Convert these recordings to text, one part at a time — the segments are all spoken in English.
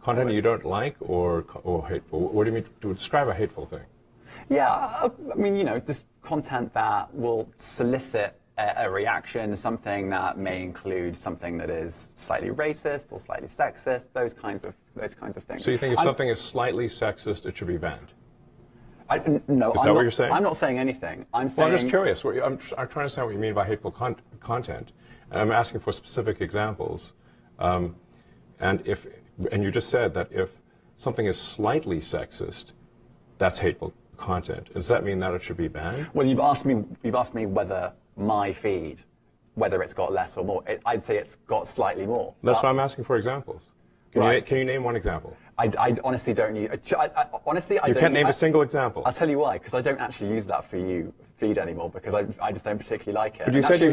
Content you don't like or hateful? What do you mean to describe a hateful thing? Yeah, I mean, just content that will solicit a reaction, something that may include something that is slightly racist or slightly sexist, those kinds of things. So you think if something is slightly sexist, it should be banned? No, is that what you're saying? I'm not saying anything. I'm saying. Well, I'm just curious. I'm trying to understand what you mean by hateful content, and I'm asking for specific examples. And you just said that if something is slightly sexist, that's hateful content. Does that mean that it should be banned? Well, you've asked me whether my feed, whether it's got less or more. I'd say it's got slightly more. That's why I'm asking for examples. Can you name one example? I honestly don't use. Honestly, I you don't. Can't name a single example. I'll tell you why. Because I don't actually use that for you feed anymore. Because I just don't particularly like it. But you said actually, a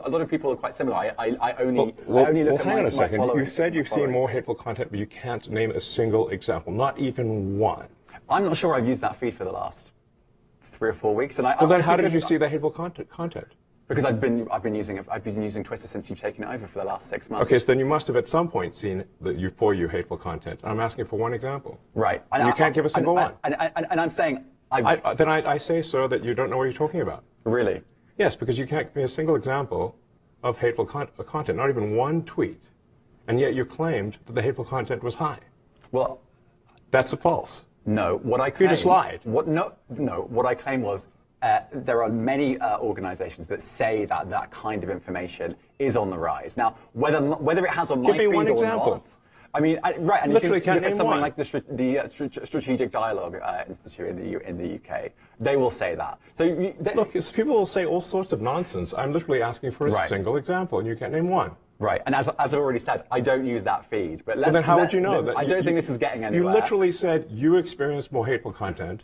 lot of people are quite similar. I only look at hang on a second. My you said you've seen more hateful content, but you can't name a single example, not even one. I'm not sure I've used that feed for the last 3 or 4 weeks. And then how did you see the hateful content? Because I've been using Twitter since you've taken it over for the last 6 months. Okay, so then you must have at some point seen for you hateful content. I'm asking for one example. Right. And you can't give a single one. And I'm saying then I say, sir, that you don't know what you're talking about. Really? Yes, because you can't give me a single example of hateful content, not even one tweet, and yet you claimed that the hateful content was high. Well, that's a false. No, what I claimed. You just lied. What I claimed was there are many organizations that say that that kind of information is on the rise. Now, whether it has on my feed or not. I mean, right, and literally you can look at something one. like the Strategic Dialogue Institute in the UK. They will say that. So look, people will say all sorts of nonsense. I'm literally asking for a single example, and you can't name one. Right, and as I already said, I don't use that feed. But then how would you know that? I don't think this is getting anywhere. You literally said you experienced more hateful content,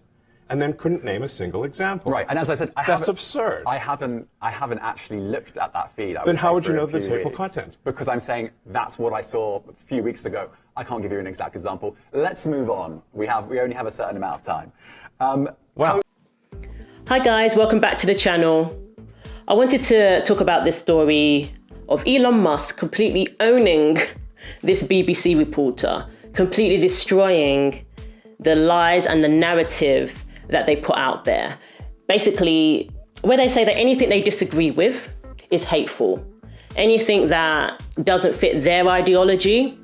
and then couldn't name a single example. Right, and as I said, that's absurd. I haven't actually looked at that feed. Then how would you know there's hateful content? Because I'm saying that's what I saw a few weeks ago. I can't give you an exact example. Let's move on. We only have a certain amount of time. Wow. Hi guys, welcome back to the channel. I wanted to talk about this story of Elon Musk completely owning this BBC reporter, completely destroying the lies and the narrative that they put out there. Basically, where they say that anything they disagree with is hateful. Anything that doesn't fit their ideology,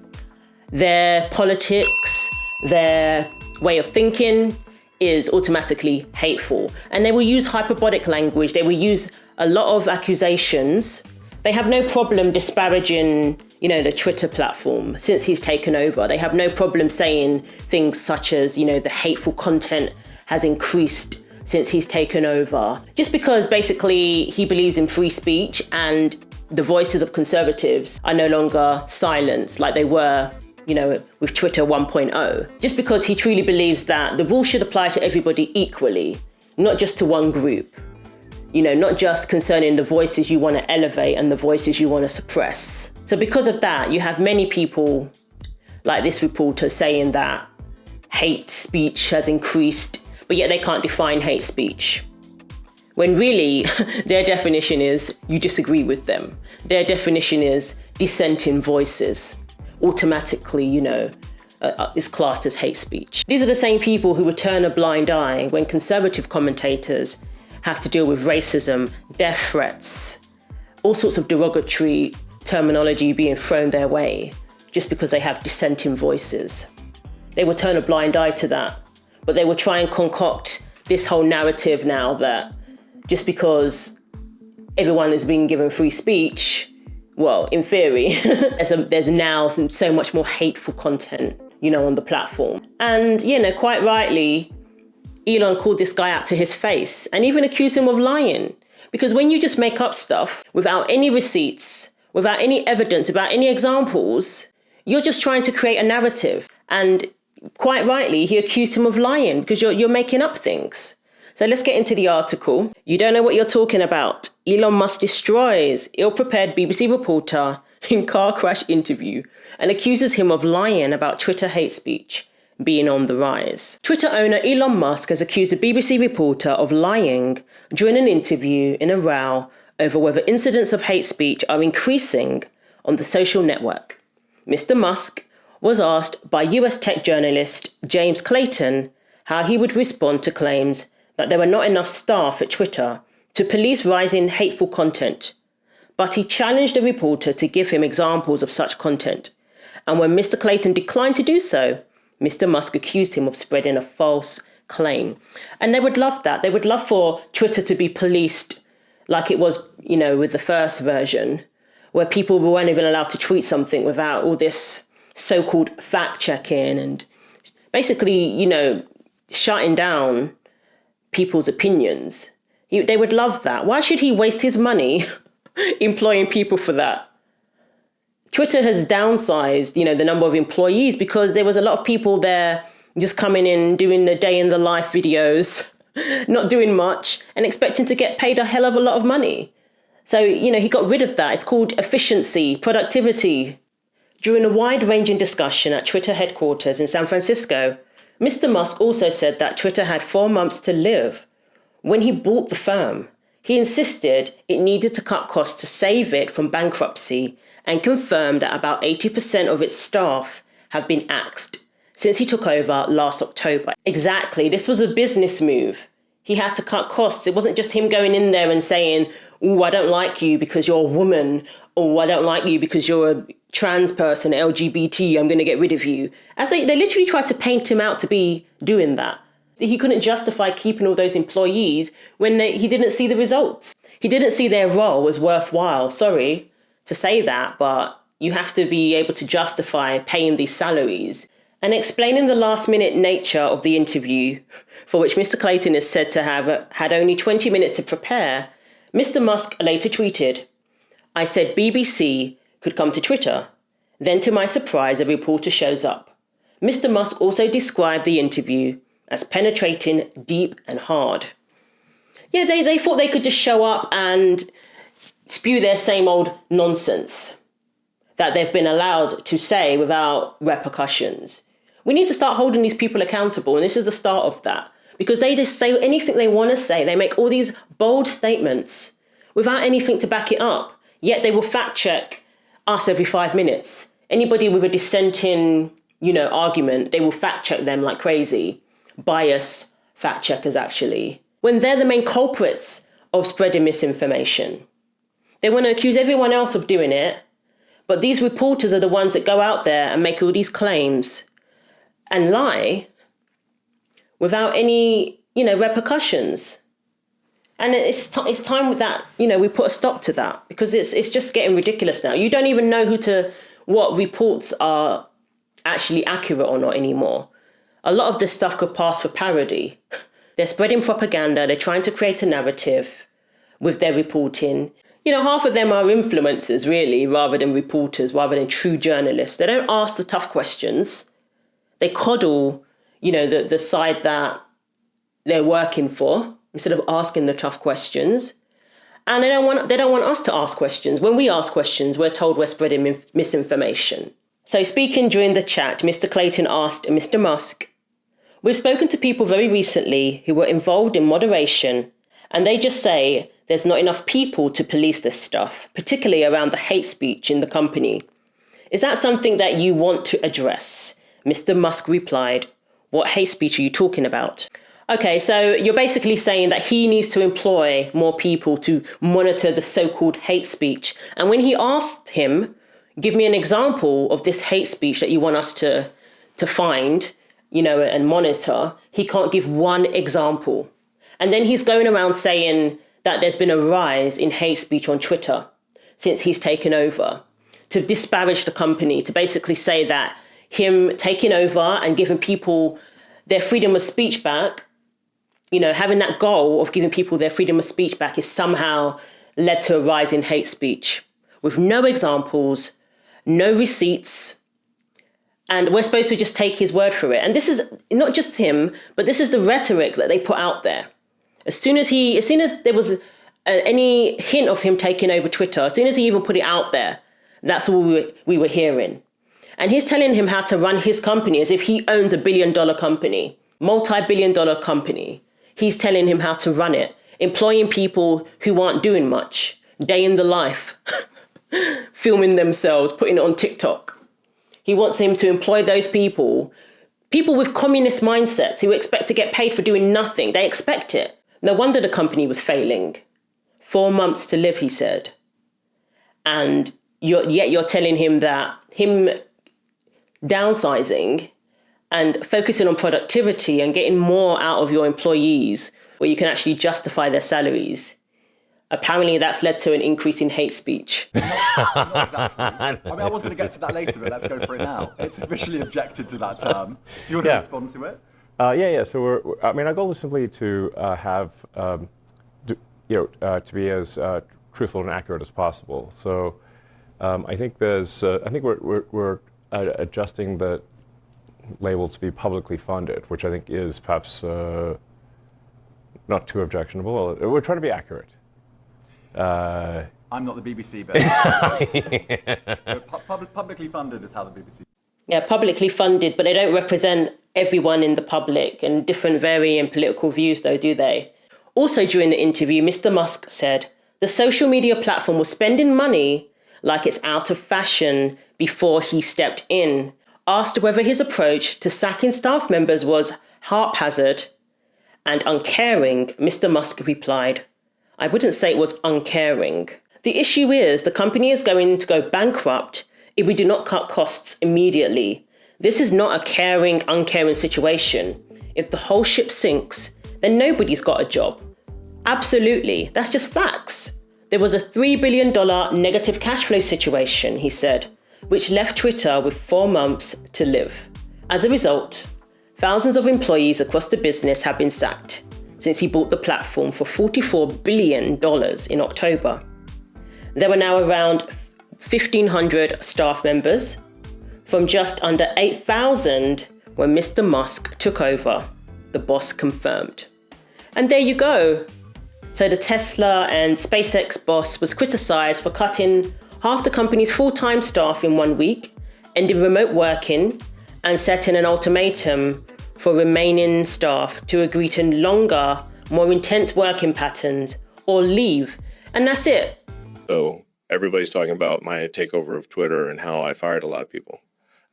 their politics, their way of thinking is automatically hateful. And they will use hyperbolic language. They will use a lot of accusations. They have no problem disparaging, the Twitter platform since he's taken over. They have no problem saying things such as, the hateful content has increased since he's taken over. Just because basically he believes in free speech and the voices of conservatives are no longer silenced like they were, with Twitter 1.0. Just because he truly believes that the rules should apply to everybody equally, not just to one group. Not just concerning the voices you want to elevate and the voices you want to suppress. So because of that, you have many people like this reporter saying that hate speech has increased, but yet they can't define hate speech. When really, their definition is you disagree with them. Their definition is dissenting voices. Automatically, is classed as hate speech. These are the same people who would turn a blind eye when conservative commentators have to deal with racism, death threats, all sorts of derogatory terminology being thrown their way just because they have dissenting voices. They will turn a blind eye to that, but they will try and concoct this whole narrative now that just because everyone is being given free speech, well, in theory, there's now so much more hateful content, on the platform. And, quite rightly, Elon called this guy out to his face and even accused him of lying. Because when you just make up stuff without any receipts, without any evidence, without any examples, you're just trying to create a narrative. And quite rightly, he accused him of lying because you're making up things. So let's get into the article. You don't know what you're talking about. Elon Musk destroys ill-prepared BBC reporter in car crash interview and accuses him of lying about Twitter hate speech being on the rise. Twitter owner Elon Musk has accused a BBC reporter of lying during an interview in a row over whether incidents of hate speech are increasing on the social network. Mr. Musk, was asked by US tech journalist James Clayton how he would respond to claims that there were not enough staff at Twitter to police rising hateful content. But he challenged the reporter to give him examples of such content. And when Mr. Clayton declined to do so, Mr. Musk accused him of spreading a false claim. And they would love that. They would love for Twitter to be policed like it was, with the first version, where people weren't even allowed to tweet something without all this so-called fact-checking and basically, shutting down people's opinions. They would love that. Why should he waste his money employing people for that? Twitter has downsized, the number of employees because there was a lot of people there just coming in, doing the day in the life videos, not doing much and expecting to get paid a hell of a lot of money. So, he got rid of that. It's called efficiency, productivity. During a wide-ranging discussion at Twitter headquarters in San Francisco, Mr. Musk also said that Twitter had 4 months to live. When he bought the firm, he insisted it needed to cut costs to save it from bankruptcy and confirmed that about 80% of its staff have been axed since he took over last October. Exactly, this was a business move. He had to cut costs. It wasn't just him going in there and saying, "Oh, I don't like you because you're a woman," or "I don't like you because you're a trans person, LGBT, I'm going to get rid of you." As they literally tried to paint him out to be doing that. He couldn't justify keeping all those employees when he didn't see the results. He didn't see their role as worthwhile. Sorry to say that, but you have to be able to justify paying these salaries. And explaining the last-minute nature of the interview, for which Mr. Clayton is said to have had only 20 minutes to prepare, Mr. Musk later tweeted, "I said BBC could come to Twitter. Then to my surprise, a reporter shows up." Mr. Musk also described the interview as penetrating, deep and hard. Yeah, they thought they could just show up and spew their same old nonsense that they've been allowed to say without repercussions. We need to start holding these people accountable, and this is the start of that. Because they just say anything they want to say. They make all these bold statements without anything to back it up. Yet they will fact check us every 5 minutes. Anybody with a dissenting, argument, they will fact check them like crazy. Bias fact checkers, actually. When they're the main culprits of spreading misinformation. They want to accuse everyone else of doing it. But these reporters are the ones that go out there and make all these claims and lie without any, repercussions. And it's time that, we put a stop to that, because it's just getting ridiculous now. You don't even know what reports are actually accurate or not anymore. A lot of this stuff could pass for parody. They're spreading propaganda. They're trying to create a narrative with their reporting. Half of them are influencers, really, rather than reporters, rather than true journalists. They don't ask the tough questions. They coddle, the side that they're working for instead of asking the tough questions. And they don't want us to ask questions. When we ask questions, we're told we're spreading misinformation. So speaking during the chat, Mr. Clayton asked Mr. Musk, "We've spoken to people very recently who were involved in moderation, and they just say there's not enough people to police this stuff, particularly around the hate speech in the company. Is that something that you want to address?" Mr. Musk replied, "What hate speech are you talking about?" Okay, so you're basically saying that he needs to employ more people to monitor the so-called hate speech. And when he asked him, "Give me an example of this hate speech that you want us to find, and monitor," he can't give one example. And then he's going around saying that there's been a rise in hate speech on Twitter since he's taken over, to disparage the company, to basically say that him taking over and giving people their freedom of speech back, having that goal of giving people their freedom of speech back is somehow led to a rise in hate speech with no examples, no receipts. And we're supposed to just take his word for it. And this is not just him, but this is the rhetoric that they put out there. As soon as there was any hint of him taking over Twitter, as soon as he even put it out there, that's all we were hearing. And he's telling him how to run his company as if he owns a billion-dollar company, multi-billion-dollar company. He's telling him how to run it, employing people who aren't doing much, day in the life, filming themselves, putting it on TikTok. He wants him to employ those people with communist mindsets who expect to get paid for doing nothing. They expect it. No wonder the company was failing. 4 months to live, he said. And yet you're telling him that him downsizing and focusing on productivity and getting more out of your employees where you can actually justify their salaries. Apparently that's led to an increase in hate speech. Not exactly. I mean, I was going to get to that later, but let's go for it now. It's officially objected to that term. Do you want to respond to it? Yeah. So our goal is simply to have, to be as truthful and accurate as possible. So I think we're adjusting the label to be publicly funded, which I think is perhaps not too objectionable. We're trying to be accurate. I'm not the BBC, but publicly funded is how the BBC. Yeah, publicly funded, but they don't represent everyone in the public and different varying political views, though, do they? Also, during the interview, Mr. Musk said the social media platform was spending money like it's out of fashion before he stepped in. Asked whether his approach to sacking staff members was haphazard and uncaring, Mr. Musk replied, I wouldn't say it was uncaring. The issue is the company is going to go bankrupt if we do not cut costs immediately. This is not a caring, uncaring situation. If the whole ship sinks, then nobody's got a job. Absolutely, that's just facts. There was a $3 billion negative cash flow situation, he said, which left Twitter with 4 months to live. As a result, thousands of employees across the business have been sacked since he bought the platform for $44 billion in October. There were now around 1,500 staff members, from just under 8,000 when Mr. Musk took over, the boss confirmed. And there you go. So the Tesla and SpaceX boss was criticized for cutting half the company's full-time staff in 1 week, ending remote working, and setting an ultimatum for remaining staff to agree to longer, more intense working patterns or leave. And that's it. So everybody's talking about my takeover of Twitter and how I fired a lot of people.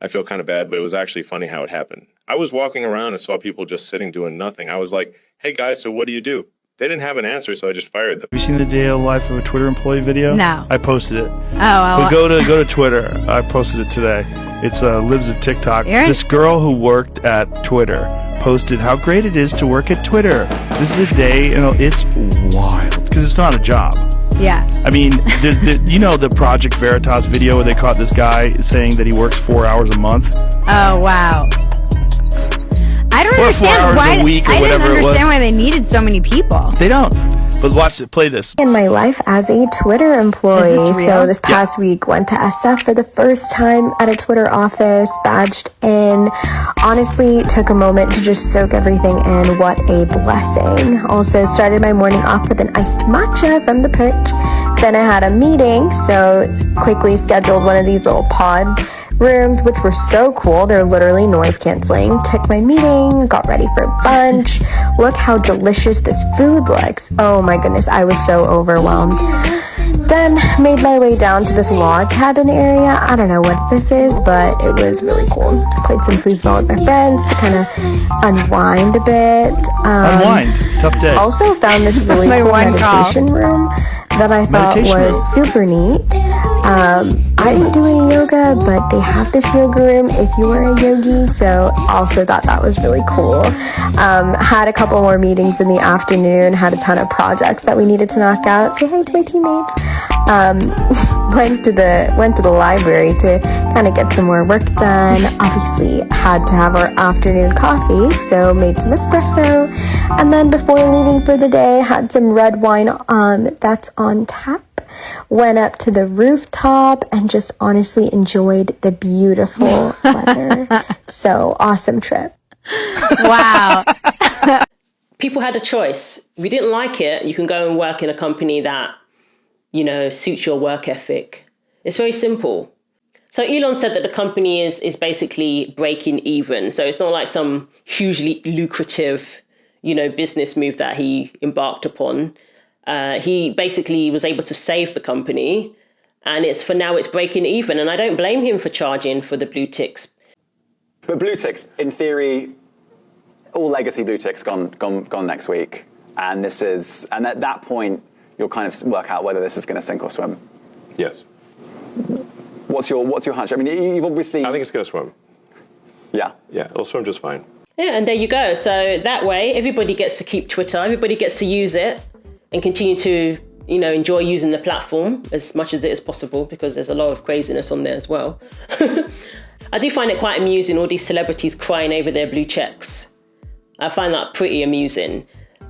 I feel kind of bad, but it was actually funny how it happened. I was walking around and saw people just sitting doing nothing. I was like, hey guys, so what do you do? They didn't have an answer, so I just fired them. Have you seen the day of life of a Twitter employee video? No. I posted it. Oh, well. But go to Twitter. I posted it today. It's Libs of TikTok. This girl who worked at Twitter posted how great it is to work at Twitter. This is a day, it's wild because it's not a job. Yeah. I mean, the Project Veritas video where they caught this guy saying that he works 4 hours a month? Oh, wow. I don't understand why. I didn't understand why they needed so many people. They don't. But watch it. Play this. In my life as a Twitter employee, so this past week went to SF for the first time at a Twitter office, badged in. Honestly, took a moment to just soak everything in. What a blessing. Also started my morning off with an iced matcha from the perch. Then I had a meeting, so quickly scheduled one of these little pod rooms, which were so cool. They're literally noise canceling. Took my meeting, got ready for lunch. Look how delicious this food looks. Oh my goodness, I was so overwhelmed. Then made my way down to this log cabin area. I don't know what this is, but it was really cool. Played some foosball with my friends to kind of unwind a bit. Unwind. Tough day. Also found this really cool meditation room that I thought was super neat. I didn't do any yoga, but they have this yoga room if you are a yogi, so also thought that was really cool. Had a couple more meetings in the afternoon, had a ton of projects that we needed to knock out. Say hi to my teammates. Went to the library to kind of get some more work done. Obviously had to have our afternoon coffee, so made some espresso. And then before leaving for the day, had some red wine that's on tap. Went up to the rooftop and just honestly enjoyed the beautiful weather. So awesome trip. Wow. People had a choice. If you didn't like it, you can go and work in a company that, suits your work ethic. It's very simple. So Elon said that the company is basically breaking even. So it's not like some hugely lucrative, business move that he embarked upon. He basically was able to save the company And it's breaking even. And I don't blame him for charging for the blue ticks. But blue ticks, in theory, all legacy blue ticks gone next week. And at that point, you'll kind of work out whether this is going to sink or swim. Yes. What's your hunch? I mean, you've obviously... I think it's going to swim. Yeah. Yeah, it'll swim just fine. Yeah, and there you go. So that way, everybody gets to keep Twitter. Everybody gets to use it and continue to, enjoy using the platform as much as it is possible, because there's a lot of craziness on there as well. I do find it quite amusing, all these celebrities crying over their blue checks. I find that pretty amusing.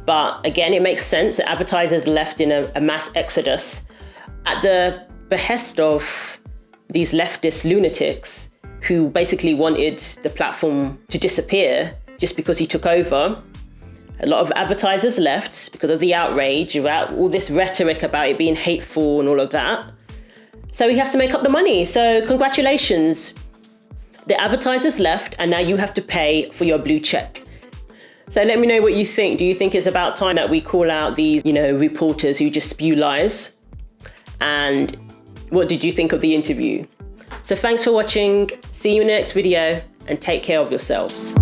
But again, it makes sense. The advertisers left in a mass exodus at the behest of these leftist lunatics who basically wanted the platform to disappear just because he took over. A lot of advertisers left because of the outrage about all this rhetoric about it being hateful and all of that. So he has to make up the money. So congratulations. The advertisers left and now you have to pay for your blue check. So let me know what you think. Do you think it's about time that we call out these, reporters who just spew lies? And what did you think of the interview? So thanks for watching. See you in the next video and take care of yourselves.